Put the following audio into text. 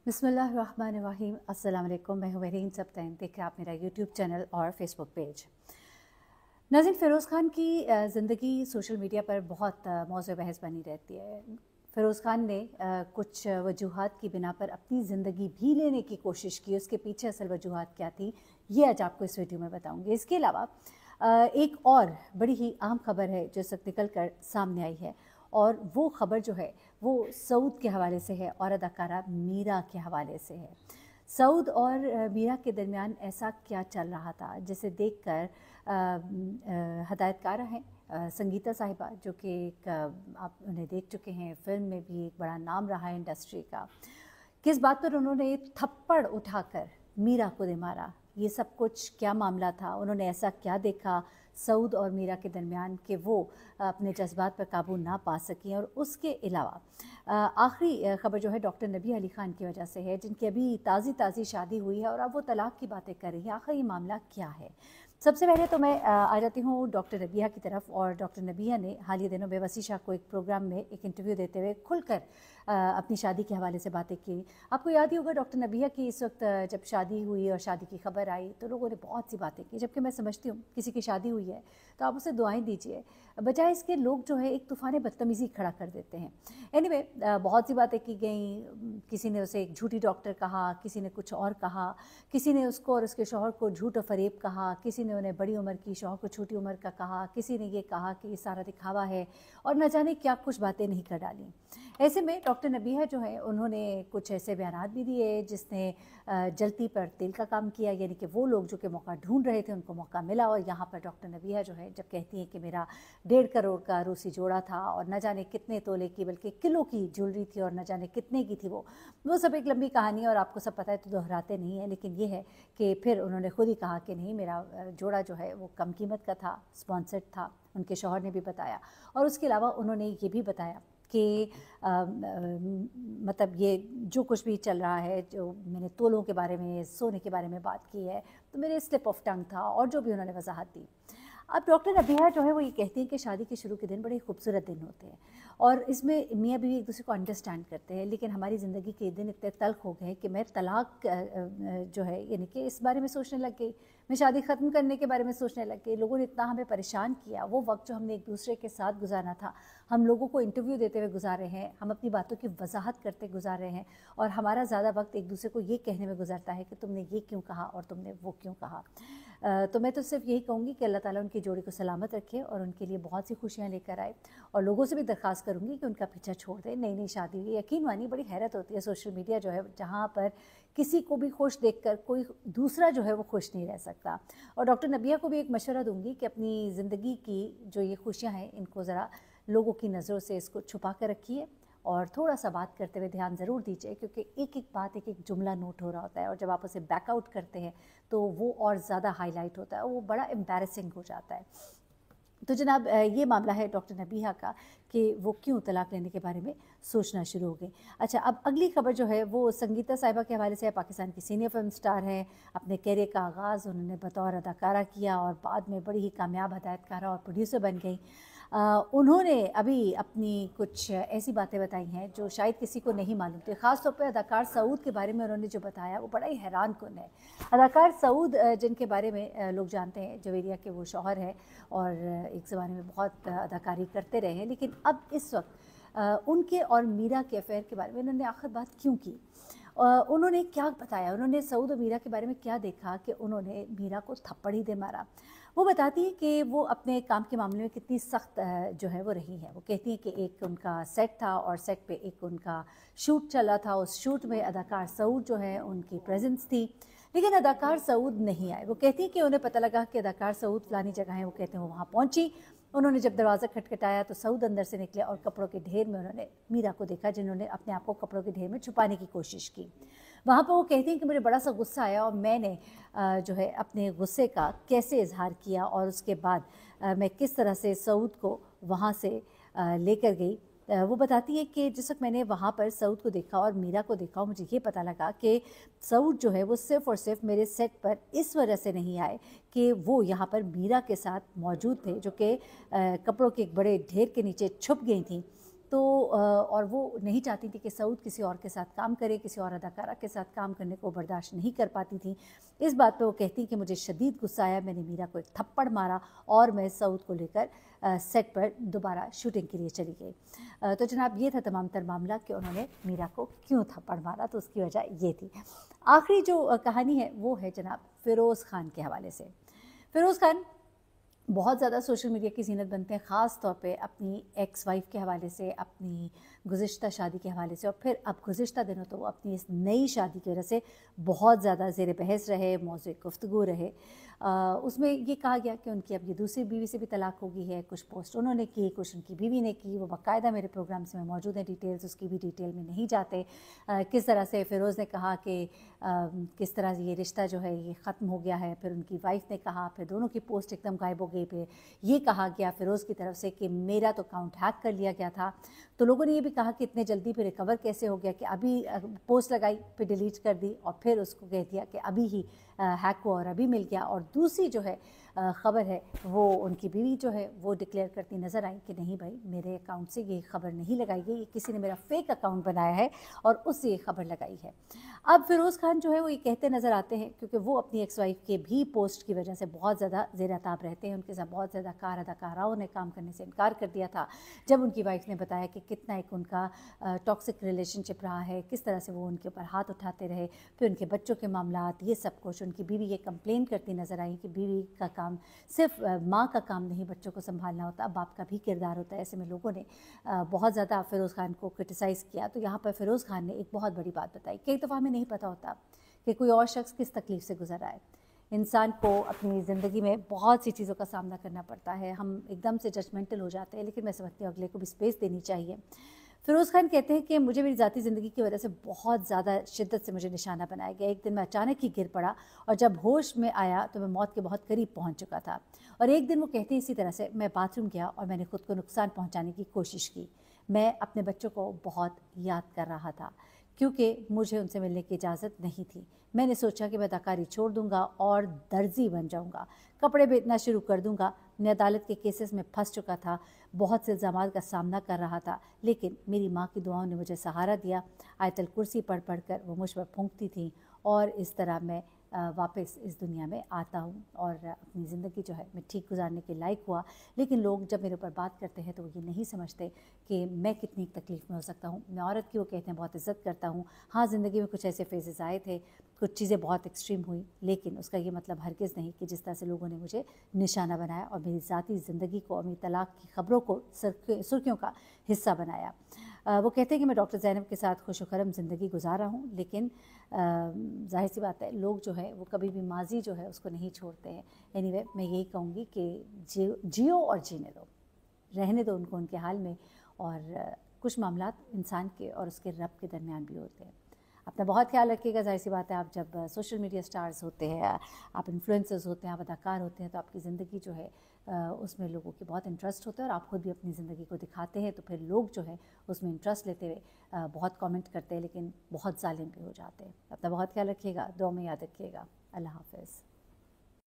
बिस्मिल्लाहिर्रहमानिर्रहीम। अस्सलाम वालेकुम। मैं हूँ मेरीन सबतैन। देख रहे आप मेरा यूट्यूब चैनल और फेसबुक पेज। नाज़रीन, फ़िरोज़ खान की ज़िंदगी सोशल मीडिया पर बहुत मौज़ूअ बहस बनी रहती है। फ़िरोज़ खान ने कुछ वजूहात की बिना पर अपनी ज़िंदगी भी लेने की कोशिश की। उसके पीछे असल वजूहात क्या थी, ये आज आपको इस वीडियो में बताऊँगी। इसके अलावा एक और बड़ी ही अहम खबर है जो इस वक्त निकल कर सामने आई है, और वो खबर जो है वो सऊद के हवाले से है और अदाकारा मीरा के हवाले से है। सऊद और मीरा के दरमियान ऐसा क्या चल रहा था जिसे देखकर हदायतकारा हैं संगीता साहिबा, जो कि एक आप उन्हें देख चुके हैं, फिल्म में भी एक बड़ा नाम रहा है इंडस्ट्री का। किस बात पर उन्होंने थप्पड़ उठाकर मीरा को दे मारा, ये सब कुछ क्या मामला था, उन्होंने ऐसा क्या देखा सऊद और मीरा के दरमियान कि वो अपने जज्बात पर काबू ना पा सकें। और उसके अलावा आखिरी ख़बर जो है डॉक्टर नबिया अली ख़ान की वजह से है, जिनकी अभी ताज़ी शादी हुई है और अब वो तलाक़ की बातें कर रही हैं। आखिर ये मामला क्या है? सबसे पहले तो मैं आ जाती हूँ डॉक्टर नबिया की तरफ। और डॉक्टर नबिया ने हालिया दिनों में वसी शाह को एक प्रोग्राम में एक इंटरव्यू देते हुए खुलकर अपनी शादी के हवाले से बातें की। आपको याद ही होगा डॉक्टर नबिया की इस वक्त जब शादी हुई और शादी की खबर आई तो लोगों ने बहुत सी बातें की, जबकि मैं समझती हूँ किसी की शादी हुई है तो आप उसे दुआएं दीजिए, बजाय इसके लोग जो है एक तूफ़ान बदतमीज़ी खड़ा कर देते हैं। एनीवे, बहुत सी बातें की गई। किसी ने उसे एक झूठी डॉक्टर कहा, किसी ने कुछ और कहा, किसी ने उसको और उसके शौहर को झूठ और फरेब कहा, किसी ने उन्हें बड़ी उम्र की शौहर को छोटी उम्र का कहा, किसी ने ये कहा कि ये सारा दिखावा है, और न जाने क्या कुछ बातें नहीं कर डाली। ऐसे में डॉक्टर नबिया जो है उन्होंने कुछ ऐसे बयान भी दिए जिसने जलती पर तेल का काम किया, यानी कि वो लोग जो कि मौका ढूंढ रहे थे उनको मौका मिला। और यहाँ पर डॉक्टर नबिया जो है जब कहती हैं कि मेरा 1.5 करोड़ का रूसी जोड़ा था और न जाने कितने तोले की बल्कि किलो की ज्वेलरी थी और न जाने कितने की थी, वो सब एक लंबी कहानी है और आपको सब पता है तो दोहराते नहीं है। लेकिन ये है कि फिर उन्होंने खुद ही कहा कि नहीं, मेरा जोड़ा जो है वो कम कीमत का था, स्पॉन्सर्ड था, उनके शौहर ने भी बताया। और उसके अलावा उन्होंने ये भी बताया कि मतलब ये जो कुछ भी चल रहा है, जो मैंने तोलों के बारे में, सोने के बारे में बात की है, तो मेरे स्लिप ऑफ टंग था, और जो भी उन्होंने वजाहत दी। अब डॉक्टर नबिया जो है वो ये कहती हैं कि शादी के शुरू के दिन बड़े खूबसूरत दिन होते हैं और इसमें मियाँ बीवी एक दूसरे को अंडरस्टैंड करते हैं, लेकिन हमारी ज़िंदगी के दिन इतने तल्ख हो गए कि मैं तलाक जो है यानी कि इस बारे में सोचने लग गई, मैं शादी ख़त्म करने के बारे में सोचने लग गई। लोगों ने इतना हमें परेशान किया, वो वक्त जो हमने एक दूसरे के साथ गुजारना था, हम लोगों को इंटरव्यू देते हुए गुजारे हैं, हम अपनी बातों की वजाहत करते गुजारे हैं, और हमारा ज़्यादा वक्त एक दूसरे को ये कहने में गुजरता है कि तुमने ये क्यों कहा और तुमने वो क्यों कहा। तो मैं तो सिर्फ यही कहूँगी कि अल्लाह ताला उनकी जोड़ी को सलामत रखे और उनके लिए बहुत सी खुशियाँ लेकर आए। और लोगों से भी दरख्वास्त करूँगी कि उनका पीछा छोड़ दें। नई नई शादी हुई, यकीन मानिए बड़ी हैरत होती है सोशल मीडिया जो है, जहाँ पर किसी को भी खुश देखकर कोई दूसरा जो है वो खुश नहीं रह सकता। और डॉक्टर नबिया को भी एक मशवरा दूँगी कि अपनी ज़िंदगी की जो ये खुशियाँ हैं इनको ज़रा लोगों की नज़रों से इसको छुपा कर रखिए और थोड़ा सा बात करते हुए ध्यान ज़रूर दीजिए, क्योंकि एक एक बात, एक एक जुमला नोट हो रहा होता है, और जब आप उसे बैकआउट करते हैं तो वो और ज़्यादा हाईलाइट होता है, वो बड़ा एम्बैरेसिंग हो जाता है। तो जनाब, ये मामला है डॉक्टर नबिया का कि वो क्यों तलाक लेने के बारे में सोचना शुरू हो गई। अच्छा, अब अगली खबर जो है वो संगीता साहिबा के हवाले से है। पाकिस्तान की सीनियर फिल्म स्टार है, अपने कैरियर का आगाज़ उन्होंने बतौर अदाकारा किया और बाद में बड़ी ही कामयाब हदायतकारा और प्रोड्यूसर बन गई। उन्होंने अभी अपनी कुछ ऐसी बातें बताई हैं जो शायद किसी को नहीं मालूम थी। ख़ास तौर पे अदाकार सऊद के बारे में उन्होंने जो बताया वो बड़ा ही हैरान कुन है। अदाकार सऊद जिनके बारे में लोग जानते हैं, जवेरिया के वो शौहर हैं और एक ज़माने में बहुत अदाकारी करते रहे हैं, लेकिन अब इस वक्त उनके और मीरा के अफेयर के बारे में उन्होंने आखिर बात क्यों की, उन्होंने क्या बताया, उन्होंने सऊद और मीरा के बारे में क्या देखा कि उन्होंने मीरा को थप्पड़ ही दे मारा। वो बताती है कि वो अपने काम के मामले में कितनी सख्त जो है वो रही है। वो कहती है कि एक उनका सेट था और सेट पे एक उनका शूट चला था, उस शूट में अदाकार सऊद जो है उनकी प्रेजेंस थी, लेकिन अदाकार सऊद नहीं आए। वो कहती है कि उन्हें पता लगा कि अदाकार सऊद फलानी जगह है, वो कहते हैं वो वहाँ पहुँची। उन्होंने जब दरवाज़ा खटखटाया तो सऊद अंदर से निकले और कपड़ों के ढेर में उन्होंने मीरा को देखा, जिन्होंने अपने आप को कपड़ों के ढेर में छुपाने की कोशिश की। वहाँ पर वो कहती हैं कि मुझे बड़ा सा गुस्सा आया और मैंने जो है अपने गुस्से का कैसे इजहार किया और उसके बाद मैं किस तरह से सऊद को वहाँ से लेकर गई। वो बताती है कि जिस वक्त मैंने वहाँ पर सऊद को देखा और मीरा को देखा, मुझे ये पता लगा कि सऊद जो है वो सिर्फ़ और सिर्फ मेरे सेट पर इस वजह से नहीं आए कि वो यहाँ पर मीरा के साथ मौजूद थे, जो कि कपड़ों के एक बड़े ढेर के नीचे छुप गई थी। تو اور وہ نہیں چاہتی تھی کہ سعود کسی اور کے ساتھ کام کرے، کسی اور اداکارہ کے ساتھ کام کرنے کو برداشت نہیں کر پاتی تھی. اس بات پہ وہ کہتی کہ مجھے شدید غصہ آیا، میں نے میرا کو ایک تھپڑ مارا اور میں سعود کو لے کر سیٹ پر دوبارہ شوٹنگ کے لیے چلی گئی. تو جناب یہ تھا تمام تر معاملہ کہ انہوں نے میرا کو کیوں تھپڑ مارا، تو اس کی وجہ یہ تھی. آخری جو کہانی ہے وہ ہے جناب فیروز خان کے حوالے سے. فیروز خان بہت زیادہ سوشل میڈیا کی زینت بنتے ہیں، خاص طور پہ اپنی ایکس وائف کے حوالے سے، اپنی گزشتہ شادی کے حوالے سے، اور پھر اب گزشتہ دنوں تو وہ اپنی اس نئی شادی کی وجہ سے بہت زیادہ زیر بحث رہے، موضوع گفتگو رہے. اس میں یہ کہا گیا کہ ان کی اب یہ دوسری بیوی سے بھی طلاق ہو گئی ہے. کچھ پوسٹ انہوں نے کی، کچھ ان کی بیوی نے کی، وہ باقاعدہ میرے پروگرامس میں موجود ہیں، ڈیٹیلز اس کی بھی ڈیٹیل میں نہیں جاتے. کس طرح سے فیروز نے کہا کہ کس طرح یہ رشتہ جو ہے یہ ختم ہو گیا ہے، پھر ان کی وائف نے کہا، پھر دونوں کی پوسٹ ایک دم غائب ہو گئی. پھر یہ کہا گیا فیروز کی طرف سے کہ میرا تو اکاؤنٹ ہیک کر لیا گیا تھا. تو لوگوں نے یہ بھی کہا کہ اتنے جلدی پھر ریکور کیسے ہو گیا، کہ ابھی پوسٹ لگائی پھر ڈیلیٹ کر دی اور پھر اس کو کہہ دیا کہ ابھی ہی ہیک ہوا اور ابھی مل گیا. اور دوسری جو ہے خبر ہے وہ ان کی بیوی جو ہے وہ ڈکلیئر کرتی نظر آئی کہ نہیں بھائی، میرے اکاؤنٹ سے یہ خبر نہیں لگائی گئی، یہ کسی نے میرا فیک اکاؤنٹ بنایا ہے اور اس سے یہ خبر لگائی ہے. اب فیروز خان جو ہے وہ یہ کہتے نظر آتے ہیں، کیونکہ وہ اپنی ایکس وائف کے بھی پوسٹ کی وجہ سے بہت زیادہ زیر عتاب رہتے ہیں. ان کے ساتھ بہت زیادہ اداکاراؤں نے کام کرنے سے انکار کر دیا تھا جب ان کی وائف نے بتایا کہ کتنا ایک ان کا ٹاکسک ریلیشن شپ رہا ہے، کس طرح سے وہ ان کے اوپر ہاتھ اٹھاتے رہے. پھر ان کے بچوں کے معاملات، یہ سب کچھ ان کی بیوی یہ کمپلین کرتی نظر آئی کہ بیوی کا کام صرف ماں کا کام نہیں، بچوں کو سنبھالنا ہوتا، باپ کا بھی کردار ہوتا ہے. ایسے میں لوگوں نے بہت زیادہ فیروز خان کو کرٹیسائز کیا. تو یہاں پر فیروز خان نے ایک بہت بڑی بات بتائی کہ ایک دفعہ ہمیں نہیں پتہ ہوتا کہ کوئی اور شخص کس تکلیف سے گزر رہا ہے. انسان کو اپنی زندگی میں بہت سی چیزوں کا سامنا کرنا پڑتا ہے، ہم ایک دم سے ججمنٹل ہو جاتے ہیں، لیکن میں سمجھتی ہوں اگلے کو بھی اسپیس دینی چاہیے. فیروز خان کہتے ہیں کہ مجھے میری ذاتی زندگی کی وجہ سے بہت زیادہ شدت سے مجھے نشانہ بنایا گیا. ایک دن میں اچانک ہی گر پڑا اور جب ہوش میں آیا تو میں موت کے بہت قریب پہنچ چکا تھا. اور ایک دن وہ کہتے ہیں اسی طرح سے میں باتھ روم گیا اور میں نے خود کو نقصان پہنچانے کی کوشش کی. میں اپنے بچوں کو بہت یاد کر رہا تھا کیونکہ مجھے ان سے ملنے کی اجازت نہیں تھی. میں نے سوچا کہ میں اداکاری چھوڑ دوں گا اور درزی بن جاؤں گا، کپڑے بیچنا شروع کر دوں گا. میں عدالت کے کیسز میں پھنس چکا تھا، بہت سے الزامات کا سامنا کر رہا تھا، لیکن میری ماں کی دعاؤں نے مجھے سہارا دیا. آیت الکرسی پڑھ پڑھ کر وہ مجھ پر پھونکتی تھیں اور اس طرح میں واپس اس دنیا میں آتا ہوں اور اپنی زندگی جو ہے میں ٹھیک گزارنے کے لائق ہوا. لیکن لوگ جب میرے اوپر بات کرتے ہیں تو وہ یہ نہیں سمجھتے کہ میں کتنی تکلیف میں ہو سکتا ہوں. میں عورت کی وہ کہتے ہیں بہت عزت کرتا ہوں. ہاں زندگی میں کچھ ایسے فیزز آئے تھے، کچھ چیزیں بہت ایکسٹریم ہوئی، لیکن اس کا یہ مطلب ہرگز نہیں کہ جس طرح سے لوگوں نے مجھے نشانہ بنایا اور میری ذاتی زندگی کو اور میری طلاق کی خبروں کو سرخیوں کا حصہ بنایا. وہ کہتے ہیں کہ میں ڈاکٹر زینب کے ساتھ خوش و خرم زندگی گزار رہا ہوں، لیکن ظاہر سی بات ہے لوگ جو ہے وہ کبھی بھی ماضی جو ہے اس کو نہیں چھوڑتے ہیں. اینی وے میں یہی کہوں گی کہ جیو اور جینے دو، رہنے دو ان کو ان کے حال میں. اور کچھ معاملات انسان کے اور اس کے رب کے درمیان بھی ہوتے ہیں. اپنا بہت خیال رکھیے گا. ظاہر سی بات ہے آپ جب سوشل میڈیا سٹارز ہوتے ہیں، آپ انفلوئنسرز ہوتے ہیں، آپ اداکار ہوتے ہیں، تو آپ کی زندگی جو ہے اس میں لوگوں کی بہت انٹرسٹ ہوتا ہے اور آپ خود بھی اپنی زندگی کو دکھاتے ہیں، تو پھر لوگ جو ہے اس میں انٹرسٹ لیتے ہوئے بہت کامنٹ کرتے ہیں، لیکن بہت ظالم بھی ہو جاتے ہیں. اپنا بہت خیال رکھیے گا، دعا میں یاد رکھیے گا. اللہ حافظ.